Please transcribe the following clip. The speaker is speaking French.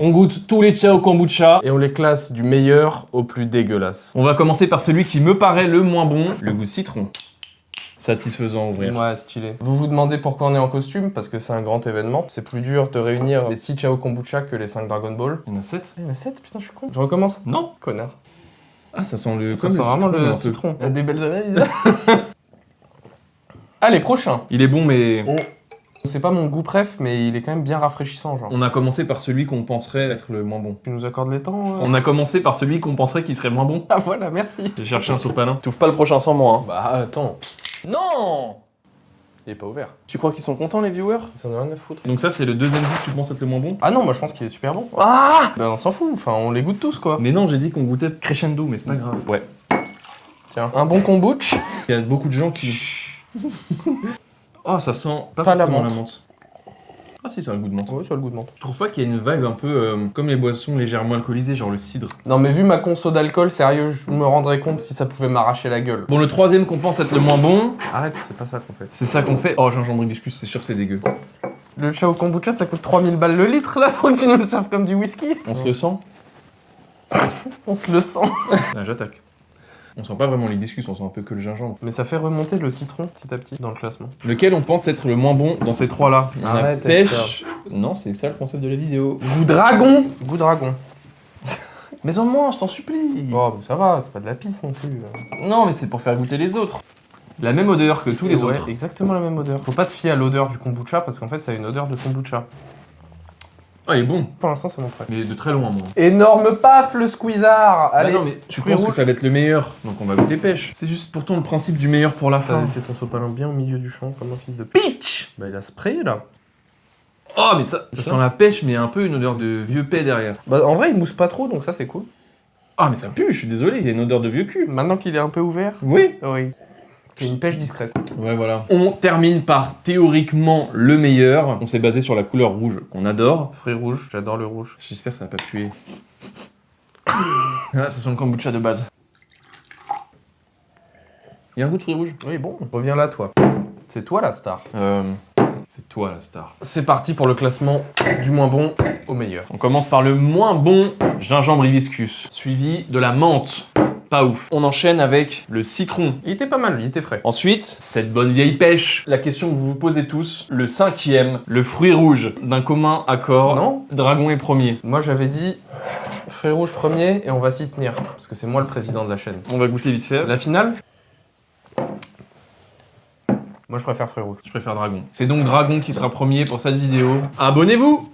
On goûte tous les Ciao Kombucha. Et on les classe du meilleur au plus dégueulasse. On va commencer par celui qui me paraît le moins bon, le goût citron. Satisfaisant à ouvrir. Ouais, stylé. Vous vous demandez pourquoi on est en costume? Parce que c'est un grand événement. C'est plus dur de réunir les 6 Ciao Kombucha que les 5 Dragon Ball. Il y en a 7? Il y en a 7, putain, je suis con. Je recommence? Non. Connard. Ah, ça sent le... Ça sent vraiment citron, un le peu. citron. Il y a des belles analyses. Allez, prochain. Il est bon, mais... C'est pas mon goût préf, mais il est quand même bien rafraîchissant, genre. On a commencé par celui qu'on penserait être le moins bon. Tu nous accordes les temps On a commencé par celui qu'on penserait qu'il serait moins bon. Ah voilà, merci. J'ai cherché un sopalin. T'ouvres pas le prochain sans moi, hein. Bah attends. Non! Il est pas ouvert. Tu crois qu'ils sont contents, les viewers? Ça n'a rien à foutre. Donc ça, c'est le deuxième goût que tu penses être le moins bon? Ah non, moi je pense qu'il est super bon. Ah bah on s'en fout, enfin on les goûte tous quoi. Mais non, j'ai dit qu'on goûtait crescendo, mais c'est pas grave. Ouais. Tiens, un bon kombucha. Il y a beaucoup de gens qui... Oh, ça sent pas Pas la forcément menthe. Ah si, ça a le goût de menthe. Ouais, ça a le goût de menthe. Je trouve pas qu'il y a une vibe un peu comme les boissons légèrement alcoolisées, genre le cidre. Non mais vu ma conso d'alcool, sérieux, je me rendrais compte si ça pouvait m'arracher la gueule. Bon, le troisième qu'on pense être le moins bon, Arrête, c'est pas ça qu'on fait. c'est ça qu'on fait. Oh, gingembre hibiscus, c'est sûr que c'est dégueu. Le Ciao Kombucha ça coûte 3000 balles le litre là, faut que tu nous le serves comme du whisky. On se le sent? On se le sent. Ah, j'attaque. On sent pas vraiment l'hibiscus, on sent un peu que le gingembre. Mais ça fait remonter le citron petit à petit dans le classement. Lequel on pense être le moins bon dans ces trois-là? Il y en a Arrête avec pêche. Non, c'est ça le concept de la vidéo. Goût dragon. Goût dragon. Mais en moins, je t'en supplie. Oh mais ça va, c'est pas de la pisse non plus. Non, mais c'est pour faire goûter les autres. La même odeur que tous les Ouais, autres. exactement la même odeur. Faut pas te fier à l'odeur du kombucha parce qu'en fait ça a une odeur de kombucha. Ah, il est bon. Pour l'instant c'est mon préf. Mais de très loin, moi. Énorme paf le squeezard. Allez, Ah non, mais tu fruits penses que rouges. ça va être le meilleur, donc on va goûter pêche. C'est juste pourtant le principe du meilleur pour la T'as fin. laissé ton sopalin bien au milieu du champ comme un fils de pitch. Bah il a sprayé là. Oh, mais ça sent la pêche, mais un peu une odeur de vieux paix derrière. Bah en vrai il mousse pas trop donc ça c'est cool. Ah, mais ça pue, je suis désolé, il y a une odeur de vieux cul. Maintenant qu'il est un peu ouvert. Oui. Oui. C'est une pêche discrète. Ouais, voilà. On termine par théoriquement le meilleur. On s'est basé sur la couleur rouge qu'on adore. Fruits rouges, j'adore le rouge. J'espère que ça va pas puer. Ah, ça sent le kombucha de base. Il y a un goût de fruits rouges. Oui bon, reviens là toi. C'est toi la star. C'est toi la star. C'est parti pour le classement du moins bon au meilleur. On commence par le moins bon gingembre hibiscus, suivi de la menthe. Pas ouf. On enchaîne avec le citron. Il était pas mal, il était frais. Ensuite, cette bonne vieille pêche. La question que vous vous posez tous, le cinquième, le fruit rouge. D'un commun accord, Non. Dragon est premier. Moi j'avais dit fruits rouges premier et on va s'y tenir. Parce que c'est moi le président de la chaîne. On va goûter vite fait. La finale. Moi je préfère fruits rouges. Je préfère Dragon. C'est donc Dragon qui sera premier pour cette vidéo. Abonnez-vous!